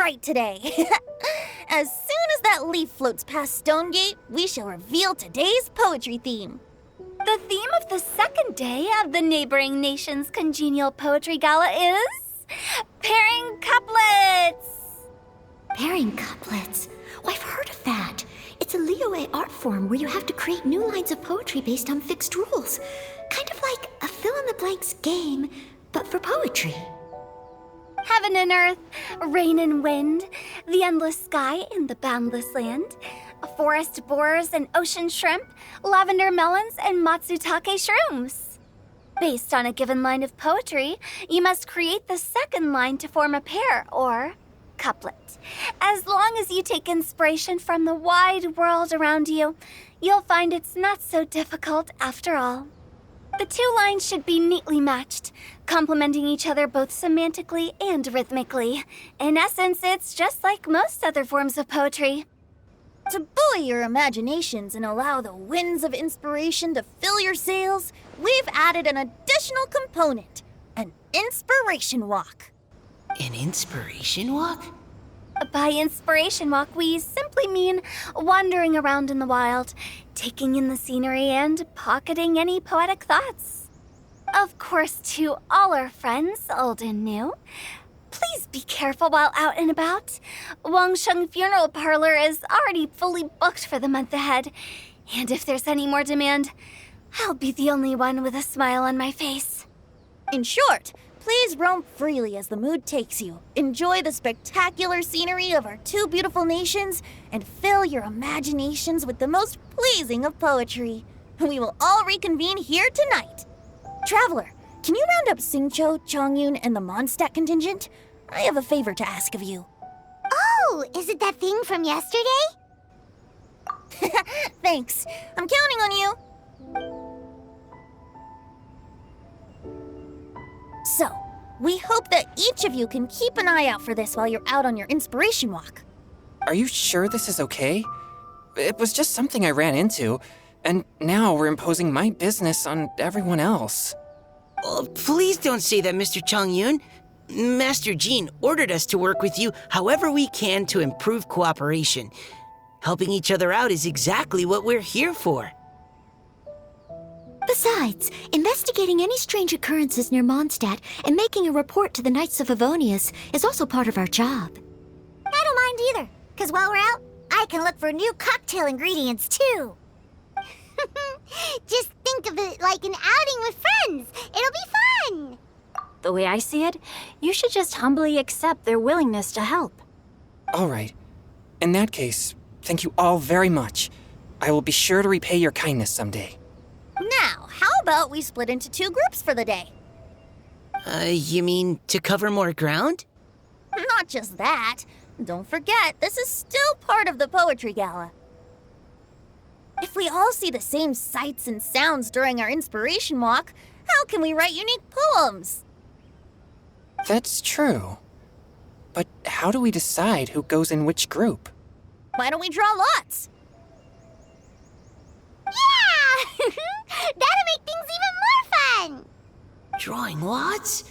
right today. As soon as that leaf floats past Stonegate, we shall reveal today's poetry theme. The theme of the second day of the neighboring nation's congenial poetry gala is pairing couplets. Pairing couplets? Oh, I've heard of that. It's a Liyue art form where you have to create new lines of poetry based on fixed rules. Kind of like a fill-in-the-blanks game, but for poetry. Heaven and earth, rain and wind, the endless sky and the boundless land, forest borers and ocean shrimp, lavender melons and matsutake shrooms. Based on a given line of poetry, you must create the second line to form a pair, or couplet. As long as you take inspiration from the wide world around you, you'll find it's not so difficult after all. The two lines should be neatly matched, complementing each other both semantically and rhythmically. In essence, it's just like most other forms of poetry. To buoy your imaginations and allow the winds of inspiration to fill your sails, we've added an additional component, an inspiration walk. An inspiration walk? By inspiration walk, we simply mean wandering around in the wild, taking in the scenery and pocketing any poetic thoughts. Of course, to all our friends, old and new, please be careful while out and about. Wangsheng Funeral Parlor is already fully booked for the month ahead, and if there's any more demand, I'll be the only one with a smile on my face. In short, please roam freely as the mood takes you. Enjoy the spectacular scenery of our two beautiful nations and fill your imaginations with the most pleasing of poetry. We will all reconvene here tonight. Traveler, can you round up Xingqiu, Chongyun, and the Mondstadt contingent? I have a favor to ask of you. Oh, is it that thing from yesterday? Thanks. I'm counting on you. So, we hope that each of you can keep an eye out for this while you're out on your inspiration walk. Are you sure this is okay? It was just something I ran into, and now we're imposing my business on everyone else. Oh, please don't say that, Mr. Chongyun. Master Jean ordered us to work with you however we can to improve cooperation. Helping each other out is exactly what we're here for. Besides, investigating any strange occurrences near Mondstadt and making a report to the Knights of Avonius is also part of our job. I don't mind either, because while we're out, I can look for new cocktail ingredients too. Just think of it like an outing with friends. It'll be fun. The way I see it, you should just humbly accept their willingness to help. All right. In that case, thank you all very much. I will be sure to repay your kindness someday. Now, how about we split into two groups for the day? You mean to cover more ground? Not just that. Don't forget, this is still part of the Poetry Gala. If we all see the same sights and sounds during our inspiration walk, how can we write unique poems? That's true. But how do we decide who goes in which group? Why don't we draw lots? Yeah! That'll make things even more fun! Drawing lots?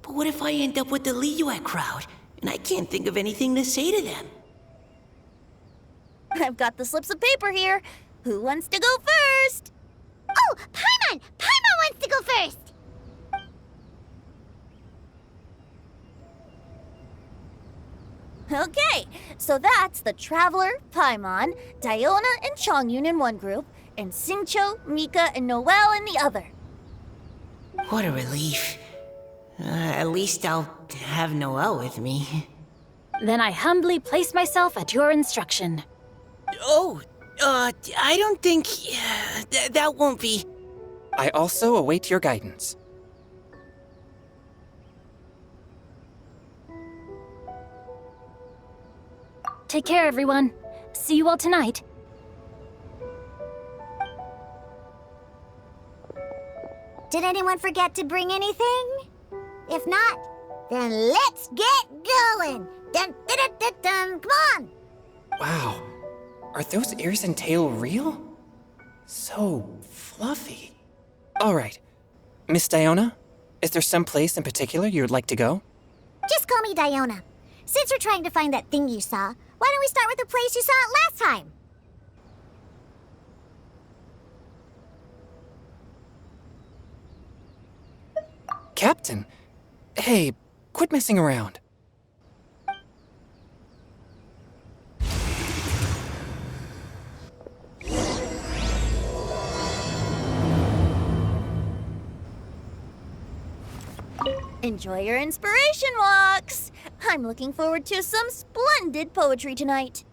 But what if I end up with the Liyue crowd, and I can't think of anything to say to them? I've got the slips of paper here. Who wants to go first? Oh, Paimon! Paimon wants to go first! Okay, so that's the Traveler, Paimon, Diona, and Chongyun in one group, and Xingqiu, Mika, and Noelle in the other. What a relief. At least I'll have Noelle with me. Then I humbly place myself at your instruction. I don't think... that won't be... I also await your guidance. Take care, everyone. See you all tonight. Did anyone forget to bring anything? If not, then let's get going! Dun, dun, dun, dun, dun. Come on! Wow. Are those ears and tail real? So fluffy. All right. Miss Diona, is there some place in particular you'd like to go? Just call me Diona. Since we're trying to find that thing you saw, why don't we start with the place you saw it last time? Captain, hey, quit messing around. Enjoy your inspiration walks! I'm looking forward to some splendid poetry tonight.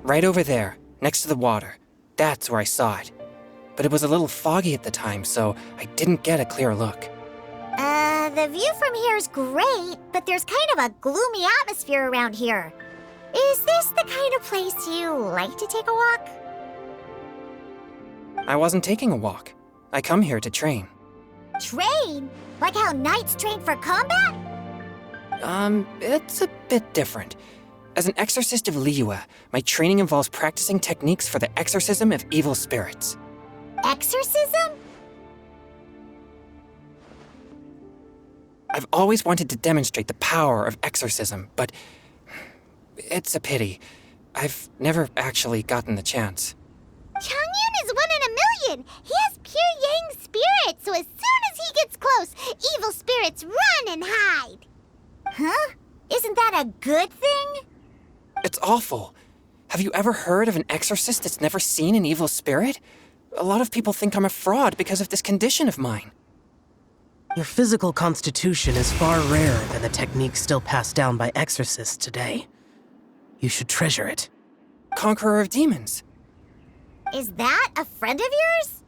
Right over there, next to the water. That's where I saw it. But it was a little foggy at the time, so I didn't get a clear look. The view from here is great, but there's kind of a gloomy atmosphere around here. Is this the kind of place you like to take a walk? I wasn't taking a walk. I come here to train. Train? Like how knights train for combat? It's a bit different. As an exorcist of Liyue, my training involves practicing techniques for the exorcism of evil spirits. Exorcism? I've always wanted to demonstrate the power of exorcism, but it's a pity. I've never actually gotten the chance. Changyun is 1 in a million! He has pure Yang spirit, so as soon as he gets close, evil spirits run and hide! Huh? Isn't that a good thing? It's awful. Have you ever heard of an exorcist that's never seen an evil spirit? A lot of people think I'm a fraud because of this condition of mine. Your physical constitution is far rarer than the techniques still passed down by exorcists today. You should treasure it. Conqueror of demons. Is that a friend of yours?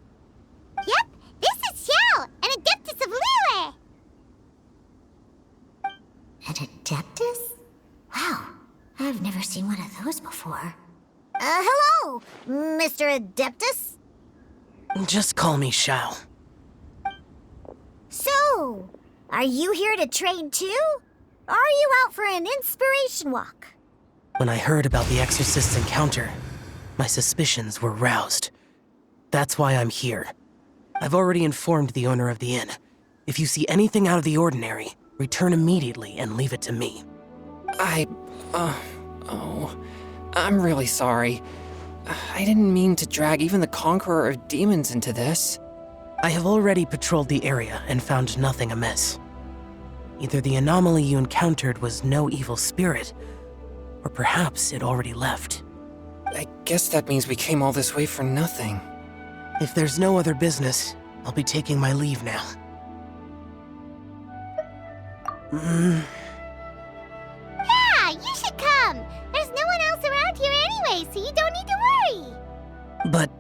Yep, this is Xiao, an Adeptus of Liyue! An Adeptus? Wow, I've never seen one of those before. Hello, Mr. Adeptus? Just call me Xiao. So, are you here to train too? Or are you out for an inspiration walk? When I heard about the exorcist's encounter, my suspicions were roused. That's why I'm here. I've already informed the owner of the inn. If you see anything out of the ordinary, return immediately and leave it to me. I'm really sorry. I didn't mean to drag even the Conqueror of Demons into this. I have already patrolled the area and found nothing amiss. Either the anomaly you encountered was no evil spirit, or perhaps it already left. I guess that means we came all this way for nothing. If there's no other business, I'll be taking my leave now. Yeah, you should come! There's no one else around here anyway, so you don't need to worry! But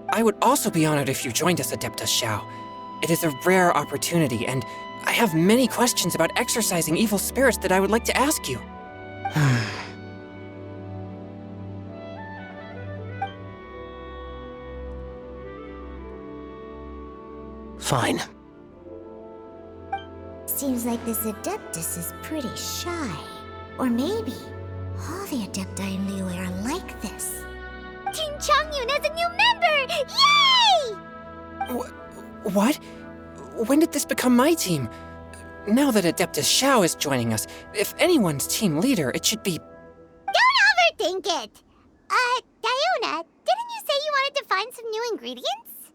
I would also be honored if you joined us, Adeptus Xiao. It is a rare opportunity, and I have many questions about exorcising evil spirits that I would like to ask you. fine. Seems like this Adeptus is pretty shy. Or maybe all the Adepti in Liyue are like this. Team Changyun has a new member! Yay! What? When did this become my team? now that Adeptus Xiao is joining us, if anyone's team leader, it should be... Don't overthink it. Diona, didn't you say you wanted to find some new ingredients?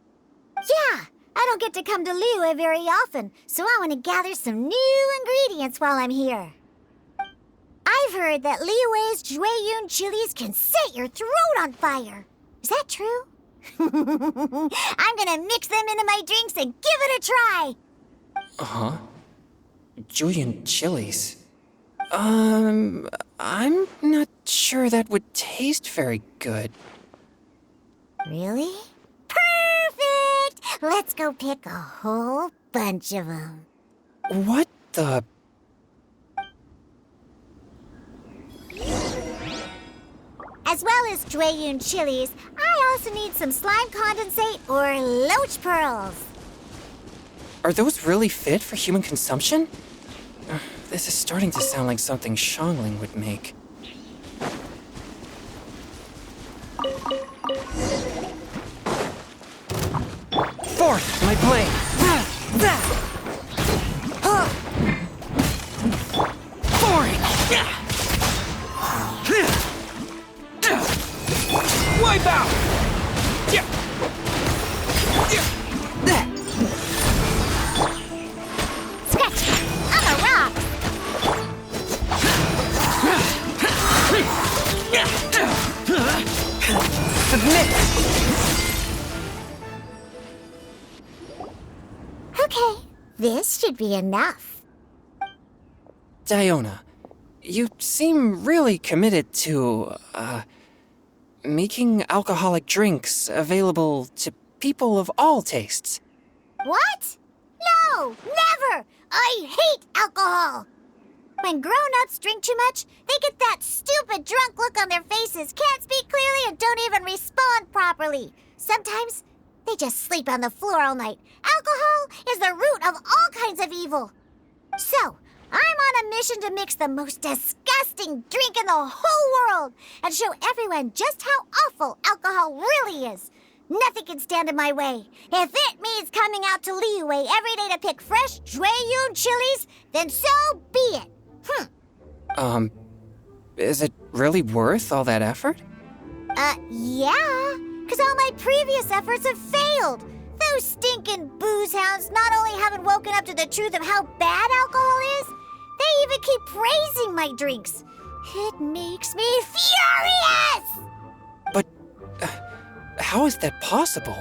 Yeah, I don't get to come to Liyue very often, so I want to gather some new ingredients while I'm here. I've heard that Liyue's Jueyun chilies can set your throat on fire. Is that true? I'm gonna mix them into my drinks and give it a try. Uh-huh. Julian chilies. I'm not sure that would taste very good. Really? Perfect! Let's go pick a whole bunch of them. What the... As well as Jueyun chilies, I also need some slime condensate or loach pearls. Are those really fit for human consumption? This is starting to sound like something Xiangling would make. Forth, my blade! Wipe out! Scratch! I'm a rock! Okay, this should be enough. Diona, you seem really committed to, making alcoholic drinks available to people of all tastes. What? No, never! I hate alcohol! When grown-ups drink too much, they get that stupid drunk look on their faces, can't speak clearly, and don't even respond properly. Sometimes, they just sleep on the floor all night. Alcohol is the root of all kinds of evil. So, I'm on a mission to mix the most disgusting drink in the whole world and show everyone just how awful alcohol really is. Nothing can stand in my way. If it means coming out to Liyue every day to pick fresh Jueyun chilies, then so be it. Is it really worth all that effort? Yeah, because all my previous efforts have failed. Those stinking booze hounds not only haven't woken up to the truth of how bad alcohol is, they even keep praising my drinks. It makes me furious! But how is that possible?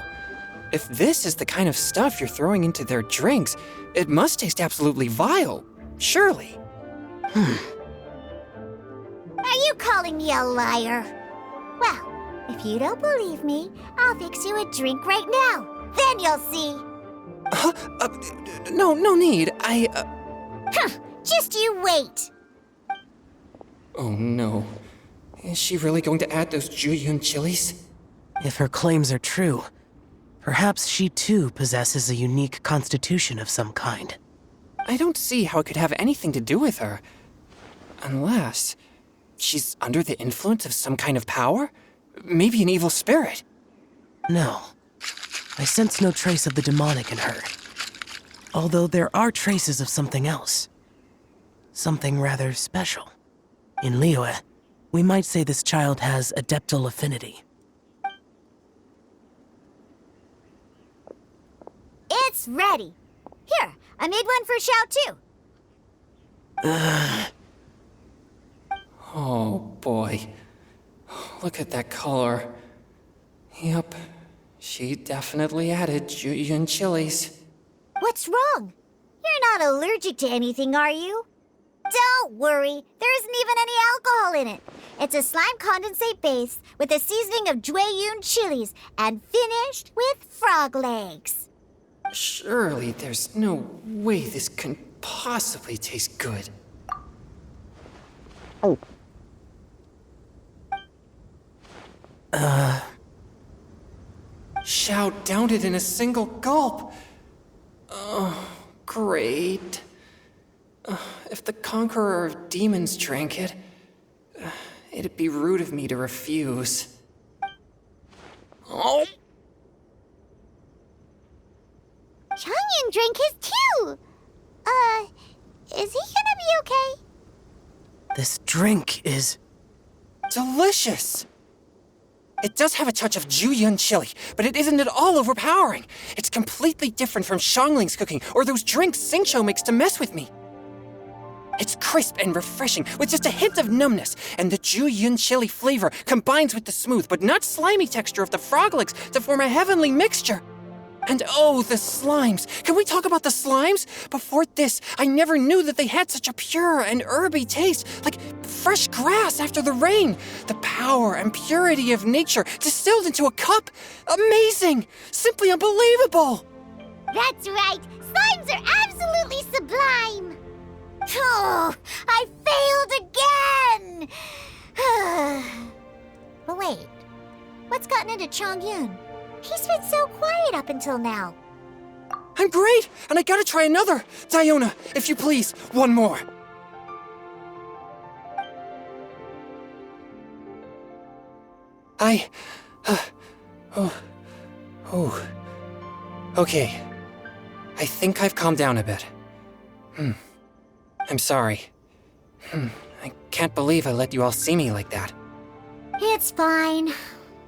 If this is the kind of stuff you're throwing into their drinks, it must taste absolutely vile, surely. Are you calling me a liar? Well, if you don't believe me, I'll fix you a drink right now. Then you'll see. No need. Just you wait. Oh no. Is she really going to add those Jueyun chilies? If her claims are true, perhaps she too possesses a unique constitution of some kind. I don't see how it could have anything to do with her. Unless she's under the influence of some kind of power? Maybe an evil spirit. No. I sense no trace of the demonic in her. Although there are traces of something else. Something rather special. In Liyue, we might say this child has adeptal affinity. It's ready. Here, I made one for Xiao too. Oh boy. Look at that color. Yep, she definitely added Jueyun chilies. What's wrong? You're not allergic to anything, are you? Don't worry, there isn't even any alcohol in it. It's a slime condensate base with a seasoning of Jueyun chilies and finished with frog legs. Surely there's no way this can possibly taste good. Xiao downed it in a single gulp. Oh, great. If the Conqueror of Demons drank it, it'd be rude of me to refuse. Oh! Changyan drank his too. Is he gonna be okay? This drink is... delicious! It does have a touch of Jueyun chili, but it isn't at all overpowering. It's completely different from Xiangling's cooking or those drinks Xingqiu makes to mess with me. It's crisp and refreshing with just a hint of numbness, and the Jueyun chili flavor combines with the smooth but not slimy texture of the frog legs to form a heavenly mixture. And oh, the slimes! Can we talk about the slimes? Before this, I never knew that they had such a pure and herby taste, like fresh grass after the rain. The power and purity of nature distilled into a cup. Amazing! Simply unbelievable! That's right! Slimes are absolutely sublime! Oh, I failed again! But wait, what's gotten into Chongyun? He's been so quiet up until now. I'm great, and I gotta try another. Diona, if you please, one more. Okay. I think I've calmed down a bit. I'm sorry. I can't believe I let you all see me like that. It's fine.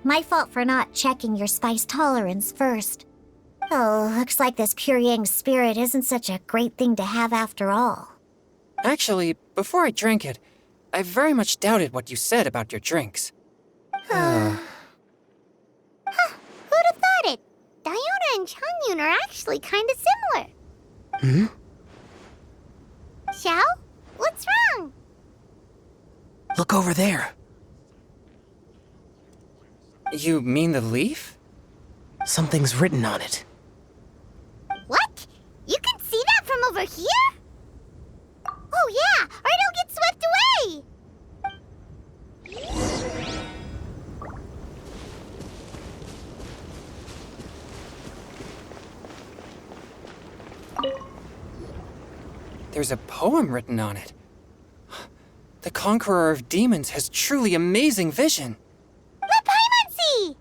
My fault for not checking your spice tolerance first. Oh, looks like this Pure Yang spirit isn't such a great thing to have after all. Actually, before I drank it, I very much doubted what you said about your drinks. Who'd have thought it? Diona and Chongyun are actually kind of similar. Xiao? What's wrong? Look over there. You mean the leaf? Something's written on it. What? You can see that from over here? Oh yeah, or it'll get swept away! There's a poem written on it. The Conqueror of Demons has truly amazing vision. Let Paimon see!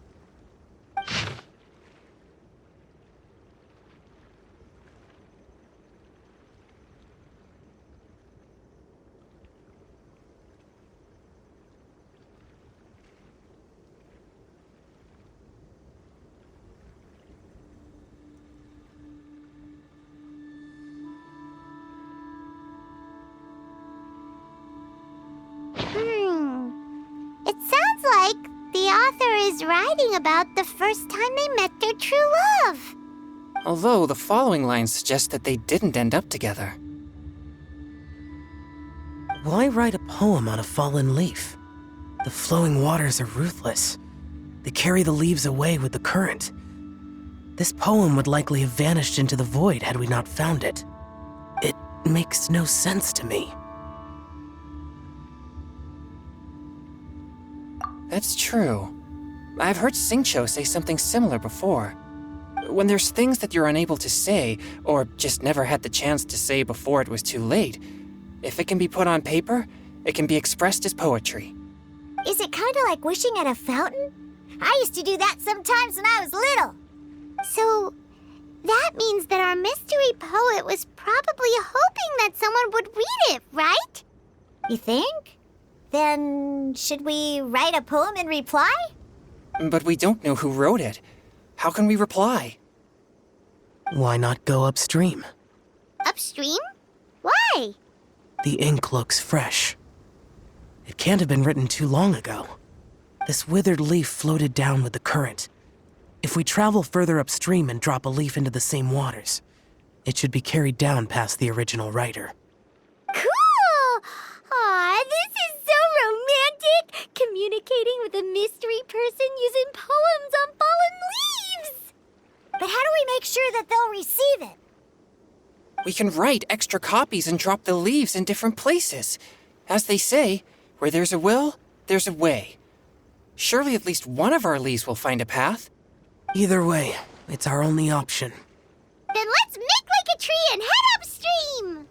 It sounds like the author is writing about the first time they met their true love. Although the following lines suggest that they didn't end up together. Why write a poem on a fallen leaf? The flowing waters are ruthless. They carry the leaves away with the current. This poem would likely have vanished into the void had we not found it. It makes no sense to me. That's true. I've heard Xingqiu say something similar before. When there's things that you're unable to say, or just never had the chance to say before it was too late, if it can be put on paper, it can be expressed as poetry. Is it kind of like wishing at a fountain? I used to do that sometimes when I was little. So, that means that our mystery poet was probably hoping that someone would read it, right? You think? Then, should we write a poem in reply? But we don't know who wrote it. How can we reply? Why not go upstream? Upstream? Why? The ink looks fresh. It can't have been written too long ago. This withered leaf floated down with the current. If we travel further upstream and drop a leaf into the same waters, it should be carried down past the original writer. Cool! Aw, this is so romantic! Communicating with a mystery person using poems on fallen leaves! But how do we make sure that they'll receive it? We can write extra copies and drop the leaves in different places. As they say, where there's a will, there's a way. Surely at least one of our leaves will find a path. Either way, it's our only option. Then let's make like a tree and head upstream!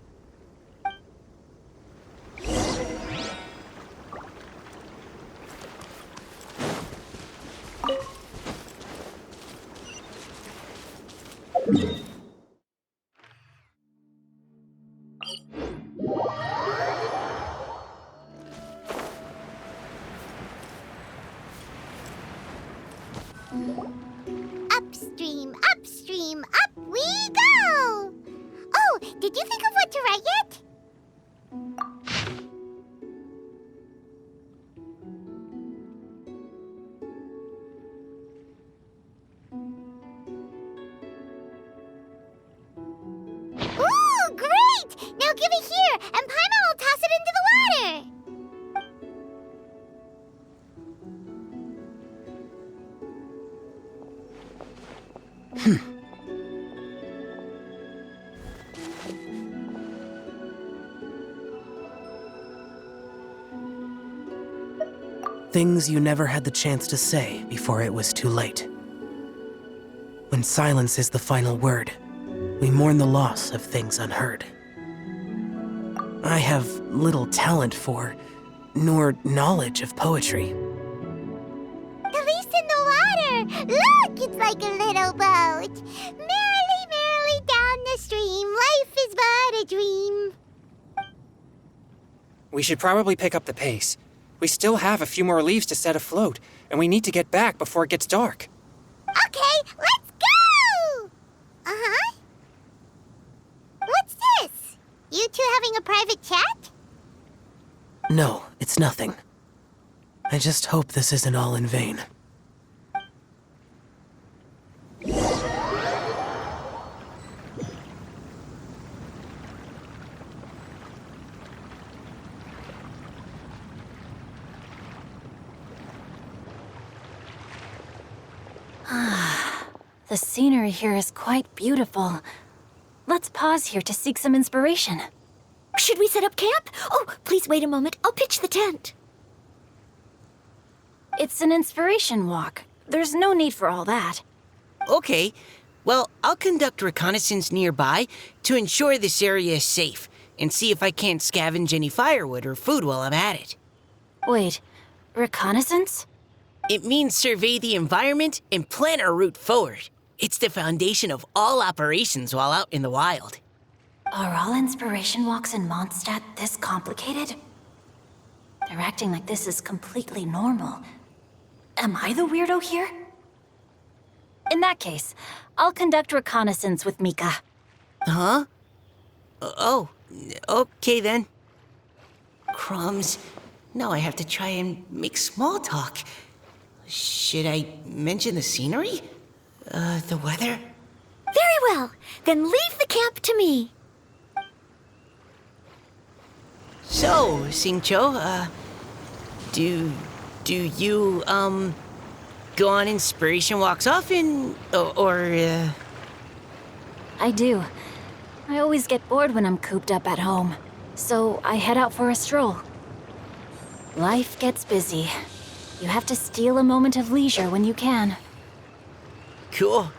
Upstream, upstream, up we go! Oh, did you think of what to write yet? Ooh, great! Now give it here, and Paimon will toss it into the water. Things you never had the chance to say before it was too late. When silence is the final word, we mourn the loss of things unheard. I have little talent for, nor knowledge of poetry. The leaf's in the water. Look, it's like a little boat. Merrily, merrily down the stream. Life is but a dream. We should probably pick up the pace. We still have a few more leaves to set afloat, and we need to get back before it gets dark. Okay, let's go! Uh-huh. What's this? You two having a private chat? No, it's nothing. I just hope this isn't all in vain. The scenery here is quite beautiful. Let's pause here to seek some inspiration. Should we set up camp? Oh, please wait a moment. I'll pitch the tent. It's an inspiration walk. There's no need for all that. Okay, well, I'll conduct reconnaissance nearby to ensure this area is safe and see if I can't scavenge any firewood or food while I'm at it. Wait, reconnaissance? It means survey the environment and plan our route forward. It's the foundation of all operations while out in the wild. Are all inspiration walks in Mondstadt this complicated? They're acting like this is completely normal. Am I the weirdo here? In that case, I'll conduct reconnaissance with Mika. Huh? Oh, okay then. Crumbs. Now I have to try and make small talk. Should I mention the scenery? The weather? Very well. Then leave the camp to me. So, Xingqiu, do you, go on inspiration walks often, or? I do. I always get bored when I'm cooped up at home, so I head out for a stroll. Life gets busy. You have to steal a moment of leisure when you can. Cool.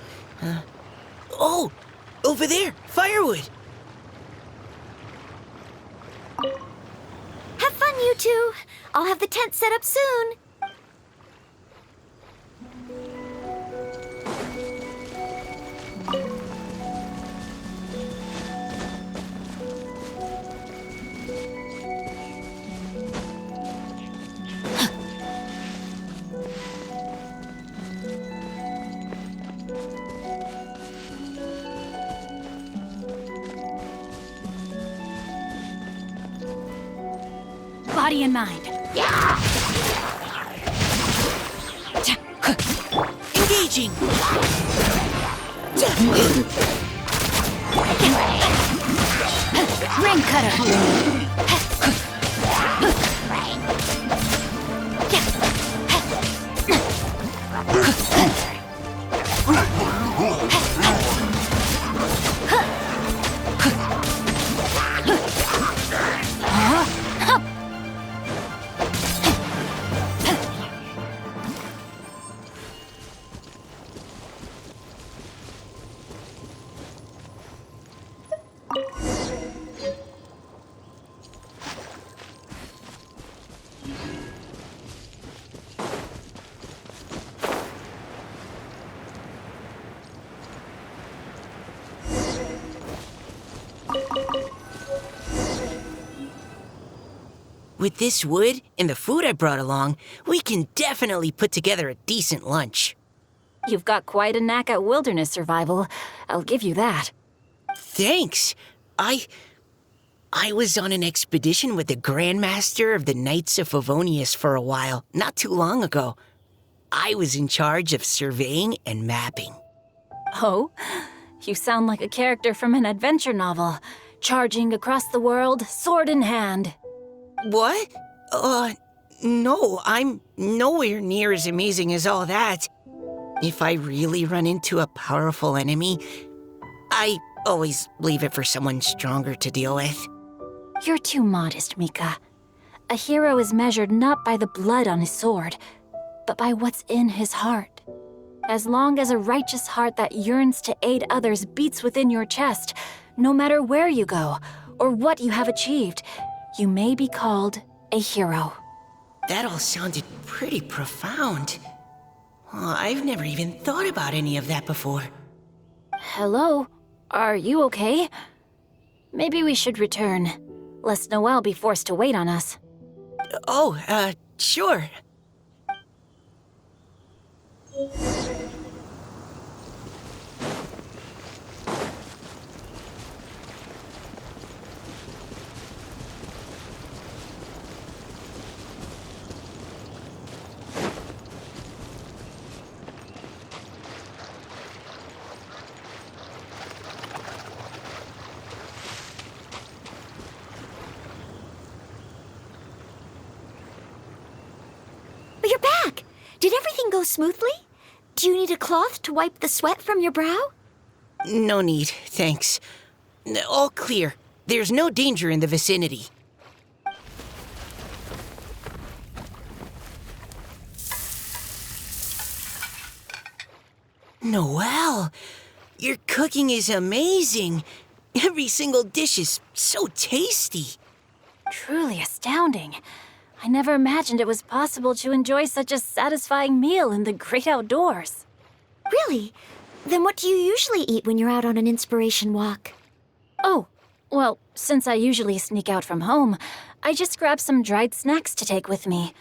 Oh, over there, firewood. Have fun, you two. I'll have the tent set up soon. Body and mind. Engaging. Ring cutter. With this wood and the food I brought along, we can definitely put together a decent lunch. You've got quite a knack at wilderness survival. I'll give you that. Thanks. I was on an expedition with the Grandmaster of the Knights of Favonius for a while, not too long ago. I was in charge of surveying and mapping. Oh? You sound like a character from an adventure novel. Charging across the world, sword in hand. What? No, I'm nowhere near as amazing as all that. If I really run into a powerful enemy, I always leave it for someone stronger to deal with. You're too modest, Mika. A hero is measured not by the blood on his sword, but by what's in his heart. As long as a righteous heart that yearns to aid others beats within your chest, no matter where you go or what you have achieved, you may be called a hero. That all sounded pretty profound. I've never even thought about any of that before. Hello? Are you okay? Maybe we should return, lest Noelle be forced to wait on us. Sure. You're back! Did everything go smoothly? Do you need a cloth to wipe the sweat from your brow? No need, thanks. All clear. There's no danger in the vicinity. Noelle, your cooking is amazing. Every single dish is so tasty. Truly astounding. I never imagined it was possible to enjoy such a satisfying meal in the great outdoors. Really? Then what do you usually eat when you're out on an inspiration walk? Oh, well, since I usually sneak out from home, I just grab some dried snacks to take with me.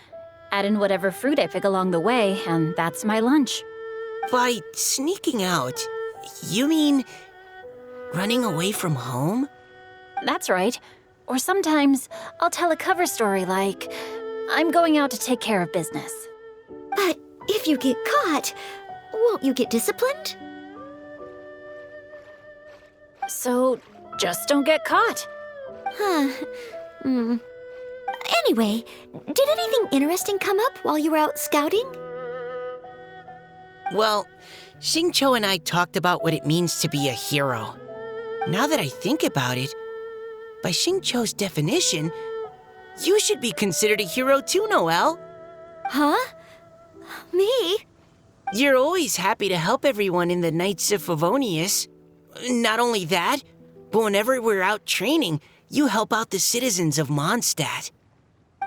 Add in whatever fruit I pick along the way, and that's my lunch. By sneaking out, you mean running away from home? That's right. Or sometimes I'll tell a cover story like, I'm going out to take care of business. But if you get caught, won't you get disciplined? So just don't get caught. Anyway, did anything interesting come up while you were out scouting? Well, Xingqiu and I talked about what it means to be a hero. Now that I think about it, by Xingqiu's definition, you should be considered a hero too, Noelle. Huh? Me? You're always happy to help everyone in the Knights of Favonius. Not only that, but whenever we're out training, you help out the citizens of Mondstadt.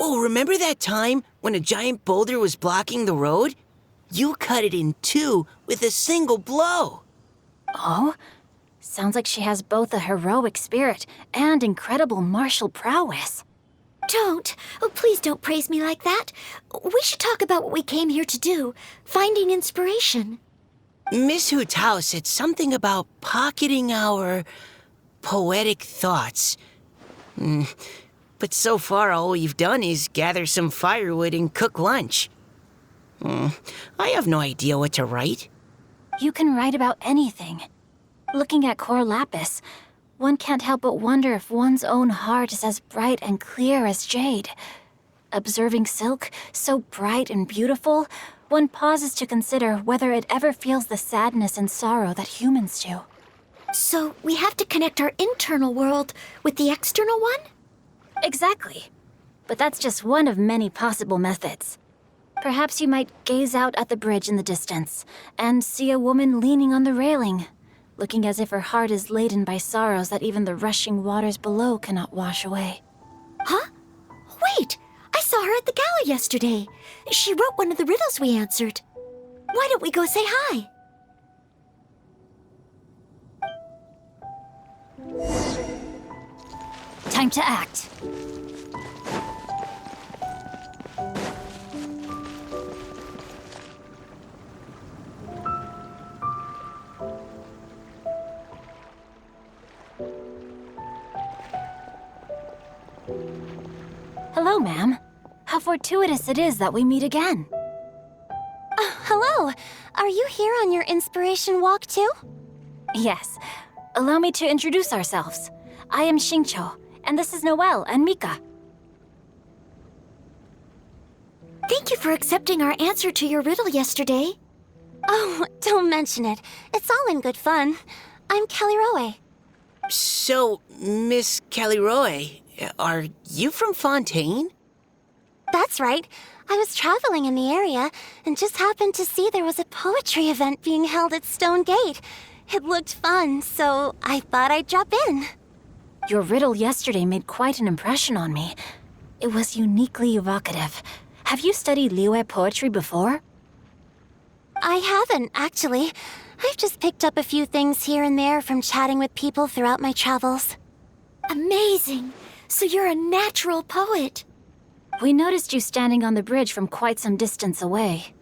Oh, remember that time when a giant boulder was blocking the road? You cut it in two with a single blow. Oh? Sounds like she has both a heroic spirit and incredible martial prowess. Don't. Oh, please don't praise me like that. We should talk about what we came here to do, finding inspiration. Miss Hu Tao said something about pocketing our poetic thoughts. But so far, all we've done is gather some firewood and cook lunch. I have no idea what to write. You can write about anything. Looking at Cor Lapis, one can't help but wonder if one's own heart is as bright and clear as jade. Observing silk, so bright and beautiful, one pauses to consider whether it ever feels the sadness and sorrow that humans do. So we have to connect our internal world with the external one? Exactly. But that's just one of many possible methods. Perhaps you might gaze out at the bridge in the distance and see a woman leaning on the railing, looking as if her heart is laden by sorrows that even the rushing waters below cannot wash away. Huh? Wait! I saw her at the gala yesterday. She wrote one of the riddles we answered. Why don't we go say hi? Time to act. Hello, ma'am. How fortuitous it is that we meet again. Hello. Are you here on your inspiration walk too? Yes. Allow me to introduce ourselves. I am Xingqiu, and this is Noelle and Mika. Thank you for accepting our answer to your riddle yesterday. Oh, don't mention it. It's all in good fun. I'm Kelly Rowe. So, Miss Caliroy, are you from Fontaine? That's right. I was traveling in the area and just happened to see there was a poetry event being held at Stone Gate. It looked fun, so I thought I'd drop in. Your riddle yesterday made quite an impression on me. It was uniquely evocative. Have you studied Liyue poetry before? I haven't, actually. I've just picked up a few things here and there from chatting with people throughout my travels. Amazing! So you're a natural poet. We noticed you standing on the bridge from quite some distance away.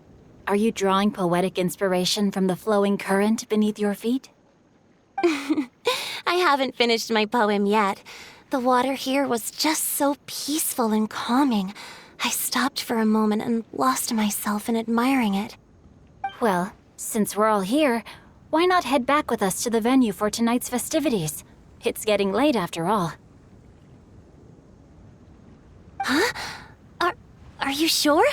Are you drawing poetic inspiration from the flowing current beneath your feet? I haven't finished my poem yet. The water here was just so peaceful and calming. I stopped for a moment and lost myself in admiring it. Well, since we're all here, why not head back with us to the venue for tonight's festivities? It's getting late after all. Huh? Are you sure?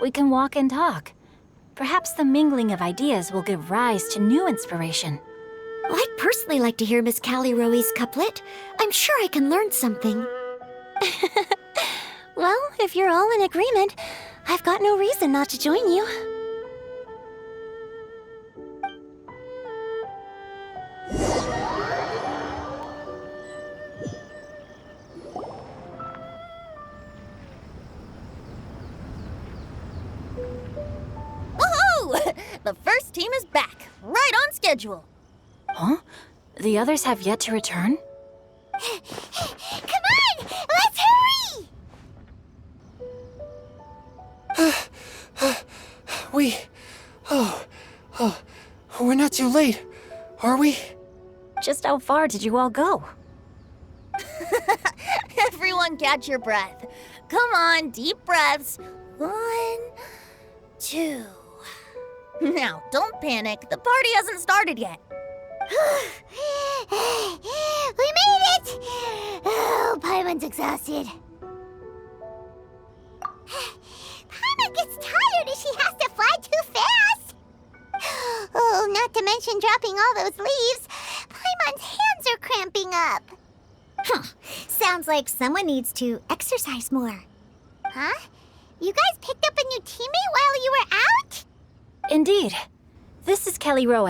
We can walk and talk. Perhaps the mingling of ideas will give rise to new inspiration. Well, I'd personally like to hear Miss Callie Rowe's couplet. I'm sure I can learn something. Well, if you're all in agreement, I've got no reason not to join you. Woohoo! The first team is back, right on schedule. Huh? The others have yet to return? Come on! Let's hurry! We're not too late, are we? Just how far did you all go? Everyone catch your breath. Come on, deep breaths. 1, 2. Now, don't panic. The party hasn't started yet. We made it! Oh, Paimon's exhausted. Paimon gets tired if she has to fly too fast. Oh, not to mention dropping all those leaves. Paimon's hands are cramping up. Sounds like someone needs to exercise more. Huh? You guys picked up a new teammate while you were out? Indeed. This is Kelly Rowe.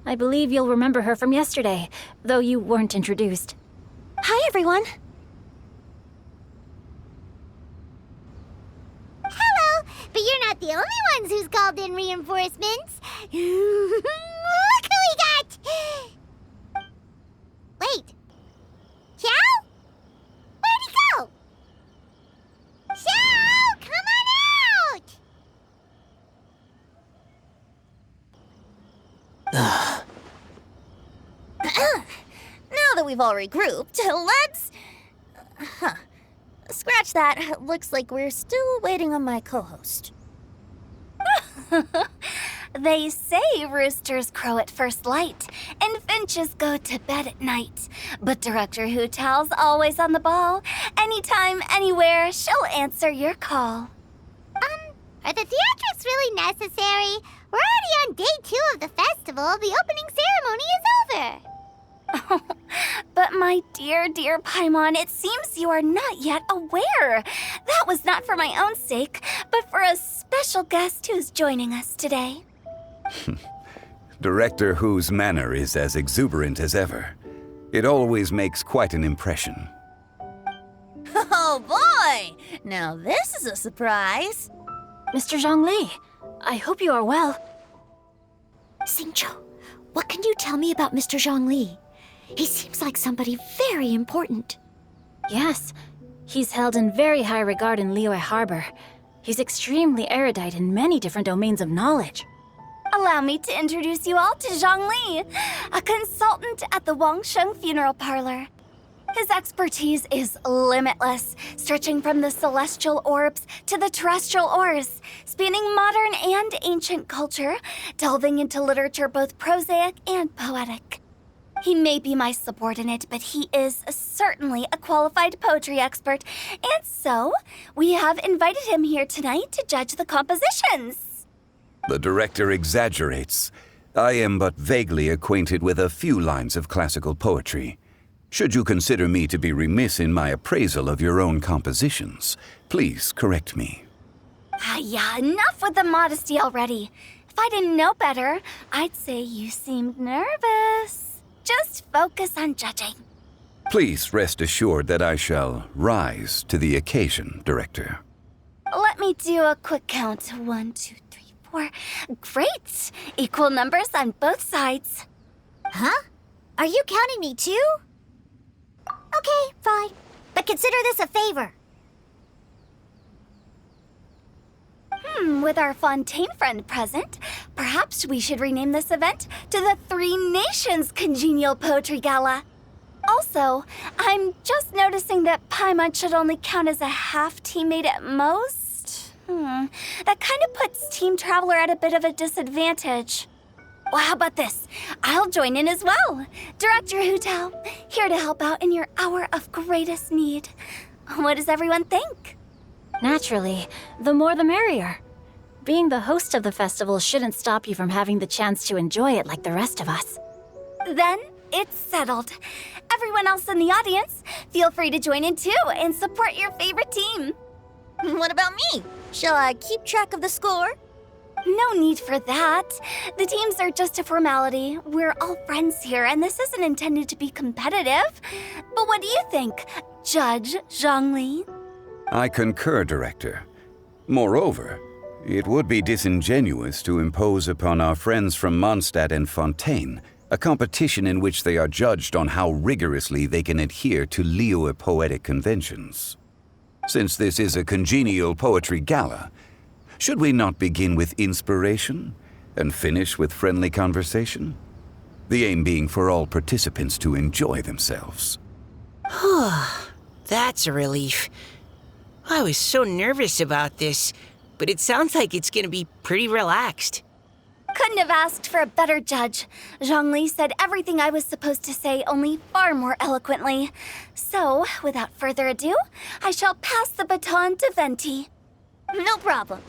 I believe you'll remember her from yesterday, though you weren't introduced. Hi, everyone. Hello, but you're not the only ones who's called in reinforcements. Look who we got! Wait. Xiao? Where'd he go? Xiao, come on out! Now that we've all regrouped, let's... Scratch that. Looks like we're still waiting on my co-host. They say roosters crow at first light, and finches go to bed at night. But Director Hu Tao's always on the ball. Anytime, anywhere, she'll answer your call. Are the theatrics really necessary? We're already on day 2 of the festival. The opening ceremony is over. But my dear, dear Paimon, it seems you are not yet aware. That was not for my own sake, but for a special guest who's joining us today. Director Hu's manner is as exuberant as ever. It always makes quite an impression. Oh boy! Now this is a surprise. Mr. Zhongli, I hope you are well. Xingqiu, what can you tell me about Mr. Zhongli? He seems like somebody very important. Yes, he's held in very high regard in Liyue Harbor. He's extremely erudite in many different domains of knowledge. Allow me to introduce you all to Zhang Li, a consultant at the Wangsheng Funeral Parlor. His expertise is limitless, stretching from the celestial orbs to the terrestrial ores, spanning modern and ancient culture, delving into literature both prosaic and poetic. He may be my subordinate, but he is certainly a qualified poetry expert, and so we have invited him here tonight to judge the compositions. The director exaggerates. I am but vaguely acquainted with a few lines of classical poetry. Should you consider me to be remiss in my appraisal of your own compositions, please correct me. Yeah, enough with the modesty already. If I didn't know better, I'd say you seemed nervous. Just focus on judging. Please rest assured that I shall rise to the occasion, Director. Let me do a quick count. 1, 2, 3, 4. Great! Equal numbers on both sides. Huh? Are you counting me too? Okay, fine. But consider this a favor. With our Fontaine friend present, perhaps we should rename this event to the Three Nations Congenial Poetry Gala. Also, I'm just noticing that Paimon should only count as a half teammate at most. That kind of puts Team Traveler at a bit of a disadvantage. Well, how about this? I'll join in as well. Director Hu Tao, here to help out in your hour of greatest need. What does everyone think? Naturally, the more the merrier. Being the host of the festival shouldn't stop you from having the chance to enjoy it like the rest of us. Then it's settled. Everyone else in the audience, feel free to join in too and support your favorite team. What about me? Shall I keep track of the score? No need for that. The teams are just a formality. We're all friends here, and this isn't intended to be competitive. But what do you think, Judge Zhongli? I concur, Director. Moreover, it would be disingenuous to impose upon our friends from Mondstadt and Fontaine a competition in which they are judged on how rigorously they can adhere to Liyue poetic conventions. Since this is a congenial poetry gala, should we not begin with inspiration and finish with friendly conversation? The aim being for all participants to enjoy themselves. That's a relief. I was so nervous about this, but it sounds like it's gonna be pretty relaxed. Couldn't have asked for a better judge. Zhongli said everything I was supposed to say, only far more eloquently. So, without further ado, I shall pass the baton to Venti. No problem.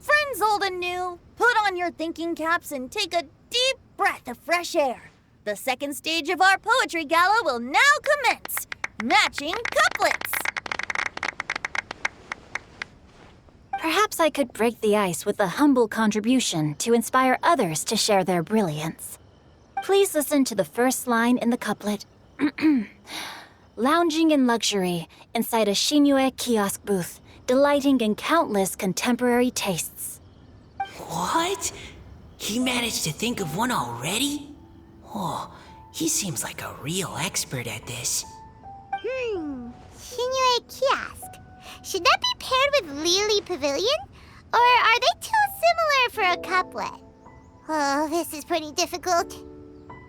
Friends old and new, put on your thinking caps and take a deep breath of fresh air. The second stage of our poetry gala will now commence. Matching couplets. Perhaps I could break the ice with a humble contribution to inspire others to share their brilliance. Please listen to the first line in the couplet. Lounging in luxury inside a Shinue kiosk booth, delighting in countless contemporary tastes. What? He managed to think of one already? Oh, he seems like a real expert at this. Shinue Kiosk. Should that be paired with Lily Pavilion? Or are they too similar for a couplet? Oh, this is pretty difficult.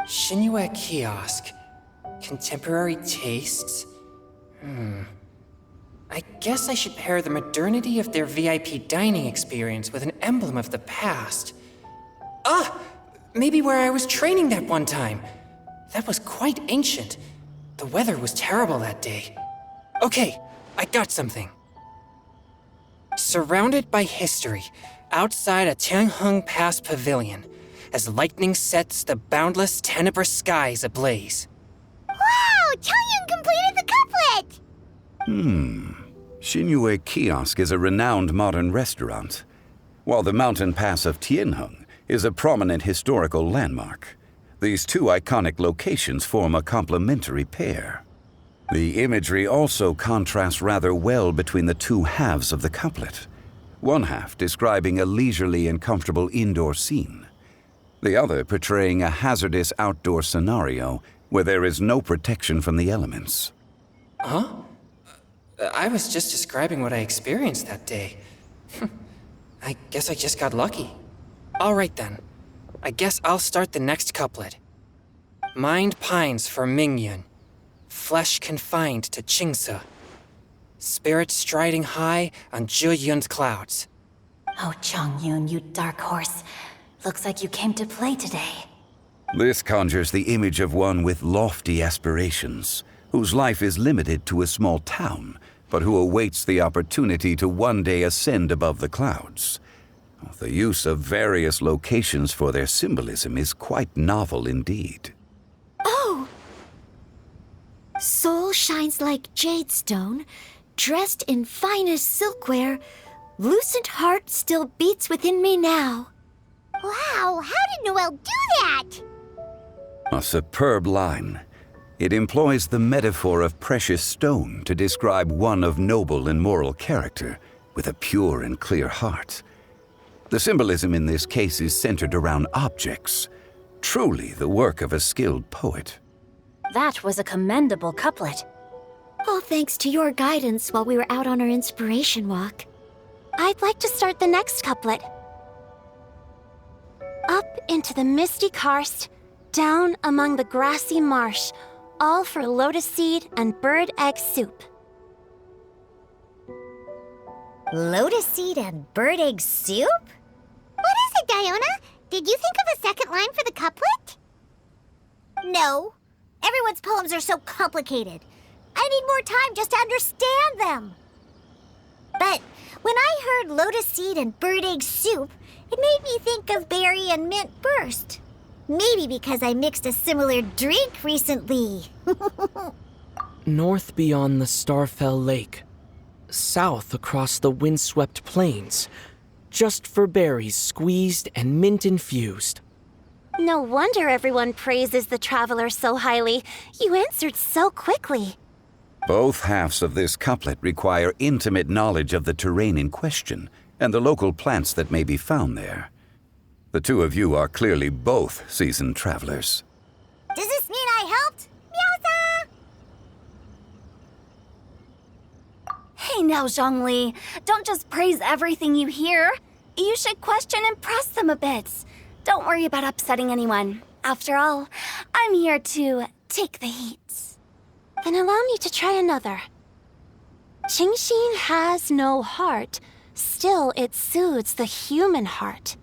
Shinue Kiosk. Contemporary tastes? I guess I should pair the modernity of their VIP dining experience with an emblem of the past. Maybe where I was training that one time. That was quite ancient. The weather was terrible that day. Okay, I got something. Surrounded by history, outside a Tianheng Pass pavilion, as lightning sets the boundless tenebrous skies ablaze. Wow! Changyun completed the couplet! Shinue Kiosk is a renowned modern restaurant, while the mountain pass of Tianheng is a prominent historical landmark. These two iconic locations form a complementary pair. The imagery also contrasts rather well between the two halves of the couplet. One half describing a leisurely and comfortable indoor scene, the other portraying a hazardous outdoor scenario where there is no protection from the elements. Huh? I was just describing what I experienced that day. I guess I just got lucky. All right then. I guess I'll start the next couplet. Mind pines for Mingyun, flesh confined to Qingse. Spirit striding high on Zheyun's clouds. Oh, Chongyun, you dark horse. Looks like you came to play today. This conjures the image of one with lofty aspirations, whose life is limited to a small town, but who awaits the opportunity to one day ascend above the clouds. The use of various locations for their symbolism is quite novel indeed. Oh! Soul shines like jadestone, dressed in finest silkware. Lucent heart still beats within me now. Wow, how did Noelle do that? A superb line. It employs the metaphor of precious stone to describe one of noble and moral character, with a pure and clear heart. The symbolism in this case is centered around objects, truly the work of a skilled poet. That was a commendable couplet. All thanks to your guidance while we were out on our inspiration walk. I'd like to start the next couplet. Up into the misty karst, down among the grassy marsh, all for lotus seed and bird egg soup. Lotus seed and bird egg soup? What is it, Diona? Did you think of a second line for the couplet? No. Everyone's poems are so complicated. I need more time just to understand them. But when I heard lotus seed and bird egg soup, it made me think of berry and mint burst. Maybe because I mixed a similar drink recently. North beyond the Starfell Lake. South across the windswept plains. Just for berries squeezed and mint infused. No wonder everyone praises the traveler so highly. You answered so quickly. Both halves of this couplet require intimate knowledge of the terrain in question and the local plants that may be found there. The two of you are clearly both seasoned travelers. Does this mean I helped? Meowza! Hey now, Zhongli. Don't just praise everything you hear. You should question and press them a bit. Don't worry about upsetting anyone. After all, I'm here to take the heat. Then allow me to try another. Qingxin has no heart. Still, it soothes the human heart.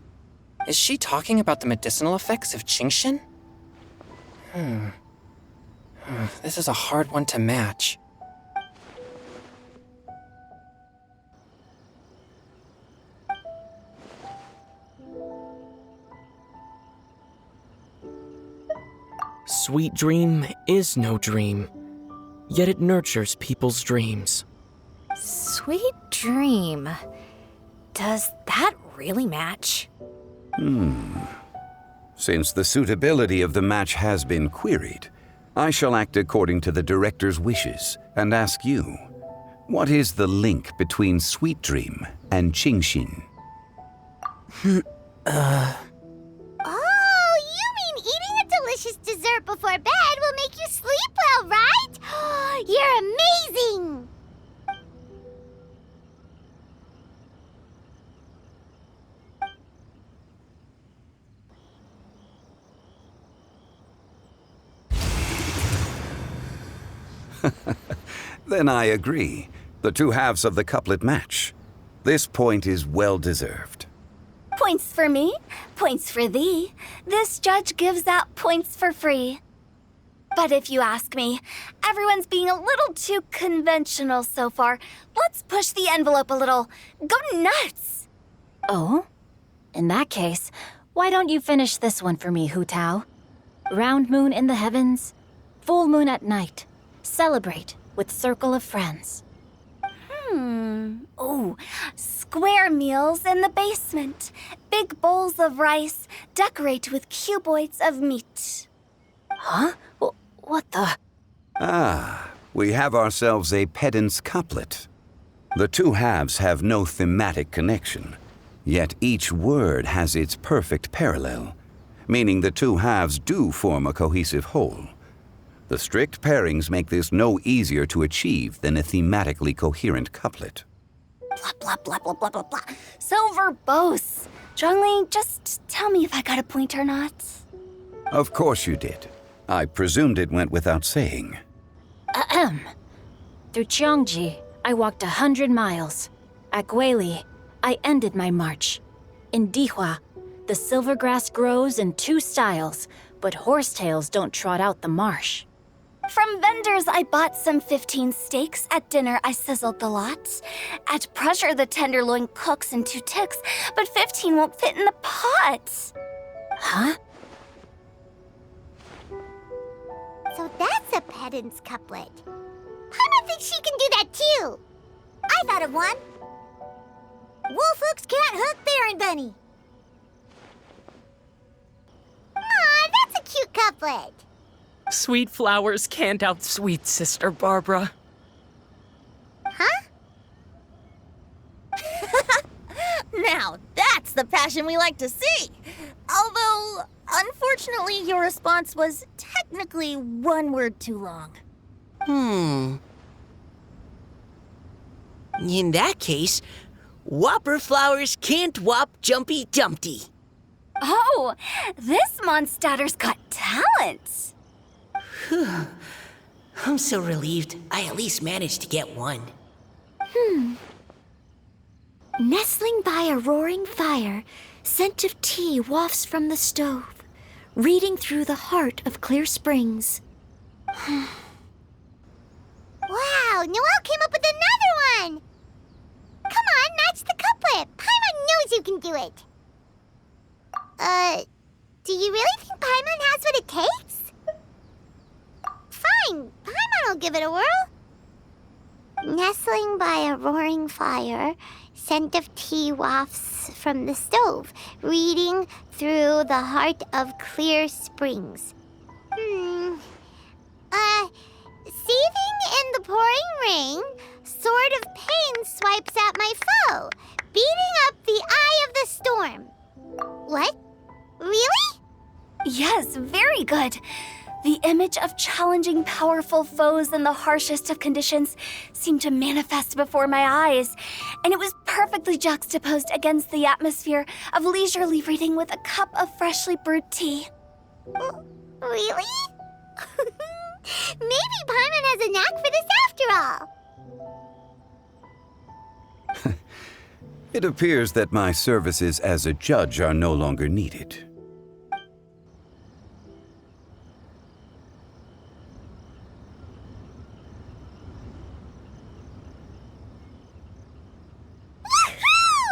Is she talking about the medicinal effects of Qingxin? This is a hard one to match. Sweet dream is no dream, yet it nurtures people's dreams. Sweet dream. Does that really match? Since the suitability of the match has been queried, I shall act according to the director's wishes and ask you, what is the link between Sweet Dream and Qingxin? Oh, you mean eating a delicious dessert before bed will make you sleep well, right? You're amazing! Then I agree. The two halves of the couplet match. This point is well deserved. Points for me, points for thee. This judge gives out points for free. But if you ask me, everyone's being a little too conventional so far. Let's push the envelope a little. Go nuts! Oh? In that case, why don't you finish this one for me, Hu Tao? Round moon in the heavens, full moon at night. Celebrate with circle of friends. Oh, square meals in the basement. Big bowls of rice, decorate with cuboids of meat. Huh? What the? We have ourselves a pedant's couplet. The two halves have no thematic connection, yet each word has its perfect parallel, meaning the two halves do form a cohesive whole. The strict pairings make this no easier to achieve than a thematically coherent couplet. Blah, blah, blah, blah, blah, blah, blah. So verbose. Zhongli, just tell me if I got a point or not. Of course you did. I presumed it went without saying. Ahem. Through Cheongji, I walked 100 miles. At Guili, I ended my march. In Dihua, the silver grass grows in 2 styles, but horsetails don't trot out the marsh. From vendors, I bought some 15 steaks. At dinner, I sizzled the lot. At pressure, the tenderloin cooks in 2 ticks, but 15 won't fit in the pot. Huh? So that's a pedant's couplet. Paimon thinks she can do that too. I thought of one. Wolf hooks can't hook Baron Bunny. Aw, that's a cute couplet. Sweet flowers can't outsweet Sister Barbara. Huh? Now, that's the passion we like to see. Although, unfortunately, your response was technically 1 word too long. In that case, Whopper flowers can't whop Jumpy Dumpty. Oh, this Mondstadter's got talent. I'm so relieved I at least managed to get one. Nestling by a roaring fire, scent of tea wafts from the stove, reading through the heart of Clear Springs. Wow, Noelle came up with another one! Come on, match the couplet. Paimon knows you can do it. Do you really think Paimon has what it takes? Fine, Paimon will give it a whirl. Nestling by a roaring fire, scent of tea wafts from the stove, reading through the heart of Clear Springs. Seething in the pouring rain, sword of pain swipes at my foe, beating up the eye of the storm. What? Really? Yes, very good. The image of challenging powerful foes in the harshest of conditions seemed to manifest before my eyes, and it was perfectly juxtaposed against the atmosphere of leisurely reading with a cup of freshly brewed tea. Really? Maybe Paimon has a knack for this after all. It appears that my services as a judge are no longer needed.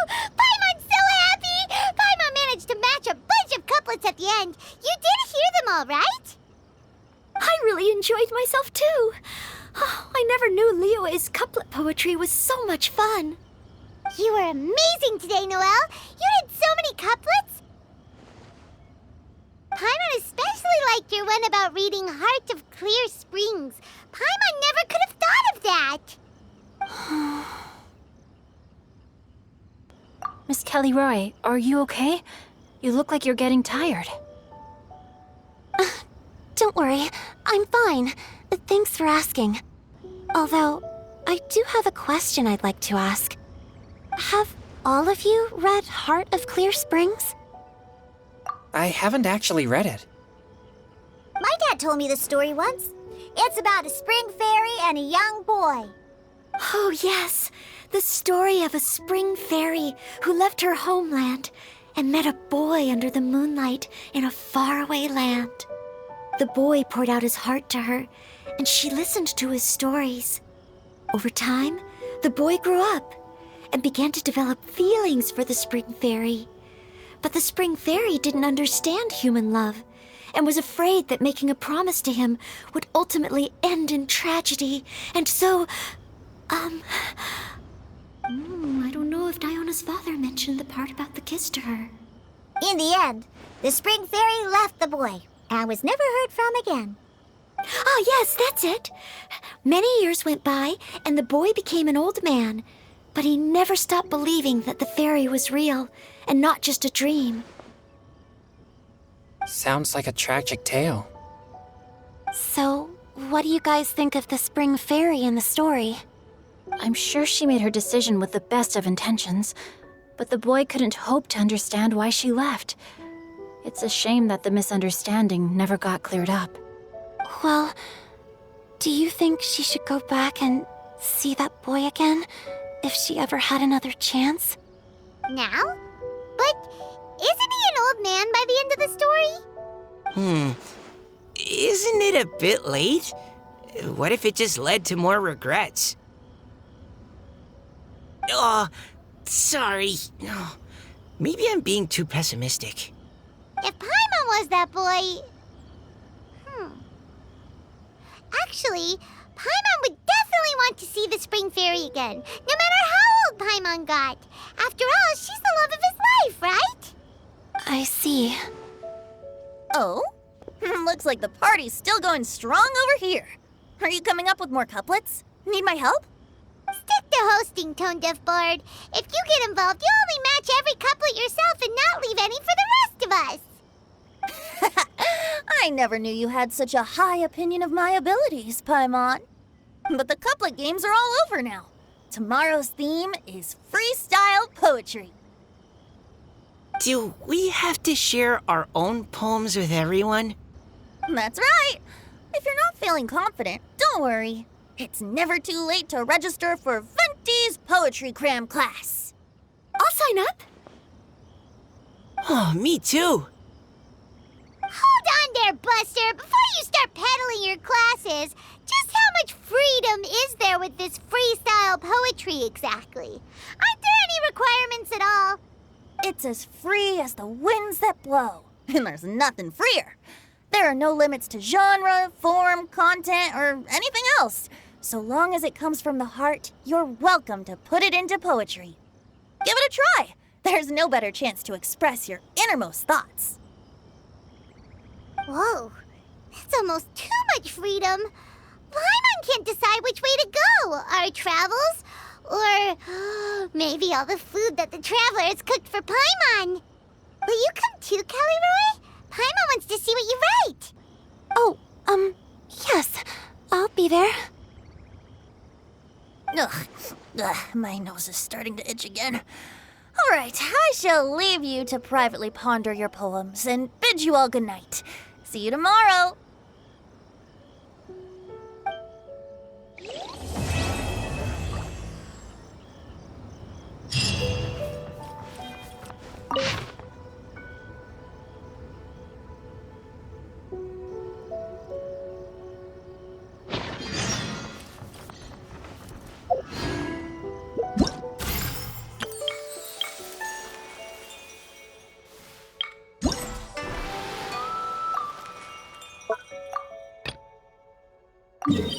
Paimon's so happy! Paimon managed to match a bunch of couplets at the end. You did hear them all, right? I really enjoyed myself too. Oh, I never knew Liyue's couplet poetry was so much fun. You were amazing today, Noelle. You did so many couplets. Paimon especially liked your one about reading Heart of Clear Springs. Paimon never could have thought of that. Miss Kelly Roy, are you okay? You look like you're getting tired. Don't worry, I'm fine. Thanks for asking. Although, I do have a question I'd like to ask. Have all of you read Heart of Clear Springs? I haven't actually read it. My dad told me this story once. It's about a spring fairy and a young boy. Oh, yes. The story of a spring fairy who left her homeland and met a boy under the moonlight in a faraway land. The boy poured out his heart to her, and she listened to his stories. Over time, the boy grew up and began to develop feelings for the spring fairy. But the spring fairy didn't understand human love and was afraid that making a promise to him would ultimately end in tragedy. And so, I don't know if Diona's father mentioned the part about the kiss to her. In the end, the spring fairy left the boy and was never heard from again. Ah, yes, that's it. Many years went by, and the boy became an old man, but he never stopped believing that the fairy was real and not just a dream. Sounds like a tragic tale. So, what do you guys think of the spring fairy in the story? I'm sure she made her decision with the best of intentions, but the boy couldn't hope to understand why she left. It's a shame that the misunderstanding never got cleared up. Well, do you think she should go back and see that boy again if she ever had another chance? Now? But isn't he an old man by the end of the story? Isn't it a bit late? What if it just led to more regrets? Oh, sorry. Oh, maybe I'm being too pessimistic. If Paimon was that boy... Actually, Paimon would definitely want to see the Spring Fairy again, no matter how old Paimon got. After all, she's the love of his life, right? I see. Oh? Looks like the party's still going strong over here. Are you coming up with more couplets? Need my help? Stick to hosting, Tone Deaf Bard. If you get involved, you'll only match every couplet yourself and not leave any for the rest of us. I never knew you had such a high opinion of my abilities, Paimon. But the couplet games are all over now. Tomorrow's theme is freestyle poetry. Do we have to share our own poems with everyone? That's right. If you're not feeling confident, don't worry. It's never too late to register for Venti's Poetry Cram class. I'll sign up. Oh, me too. Hold on there, Buster. Before you start peddling your classes, just how much freedom is there with this freestyle poetry exactly? Aren't there any requirements at all? It's as free as the winds that blow, and there's nothing freer. There are no limits to genre, form, content, or anything else. So long as it comes from the heart, you're welcome to put it into poetry. Give it a try. There's no better chance to express your innermost thoughts. Whoa, that's almost too much freedom. Paimon can't decide which way to go. Our travels, or maybe all the food that the travelers cooked for Paimon. Will you come too, Kelly Roy? Paimon wants to see what you write. Oh, yes. I'll be there. Ugh, my nose is starting to itch again. All right, I shall leave you to privately ponder your poems and bid you all good night. See you tomorrow. Yeah.